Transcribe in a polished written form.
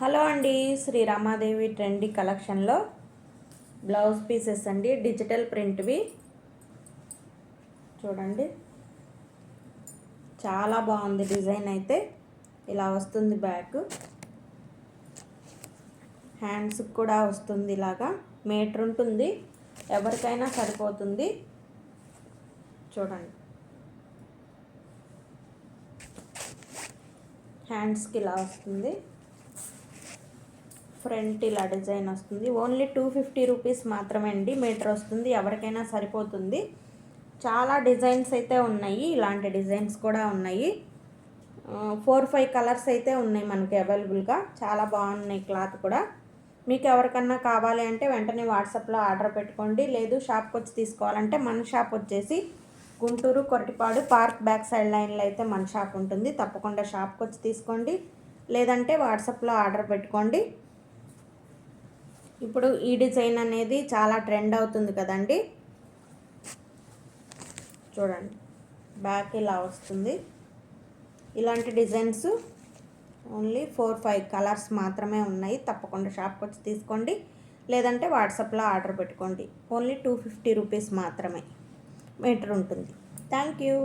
Hello అండి, Shri Ramadevi trendy కలెక్షన్లో blouse pieces అండి, డిజిటల్ ప్రింట్వి. చూడండి, చాలా బాగుంది డిజైన్. అయితే ఇలా వస్తుంది బ్యాక్, హ్యాండ్స్ కూడా వస్తుంది. ఇలాగా మీటర్ ఉంటుంది, ఎవరికైనా సరిపోతుంది. చూడండి, హ్యాండ్స్కి ఇలా వస్తుంది, ఫ్రంట్ ఇలా డిజైన్ వస్తుంది. ఓన్లీ 250 రూపీస్ మాత్రమే అండి, మీటర్ వస్తుంది, ఎవరికైనా సరిపోతుంది. చాలా డిజైన్స్ అయితే ఉన్నాయి, ఇలాంటి డిజైన్స్ కూడా ఉన్నాయి. 4-5 కలర్స్ అయితే ఉన్నాయి మనకి అవైలబుల్గా. చాలా బాగున్నాయి, క్లాత్ కూడా. మీకు ఎవరికన్నా కావాలి అంటే వెంటనే వాట్సాప్లో ఆర్డర్ పెట్టుకోండి. లేదు షాప్కి వచ్చి తీసుకోవాలంటే మన షాప్ వచ్చేసి Guntur Koratipadu park back side లైన్లో అయితే మన షాప్ ఉంటుంది. తప్పకుండా షాప్కి వచ్చి తీసుకోండి, లేదంటే వాట్సాప్లో ఆర్డర్ పెట్టుకోండి. ఇప్పుడు ఈ డిజైన్ అనేది చాలా ట్రెండ్ అవుతుంది కదండి. చూడండి, బ్యాక్ ఇలా వస్తుంది. ఇలాంటి డిజైన్స్ ఓన్లీ 4-5 కలర్స్ మాత్రమే ఉన్నాయి. తప్పకుండా షాప్కి వచ్చి తీసుకోండి, లేదంటే వాట్సాప్లో ఆర్డర్ పెట్టుకోండి. ఓన్లీ 250 రూపీస్ మాత్రమే మీటర్ ఉంటుంది. Thank you.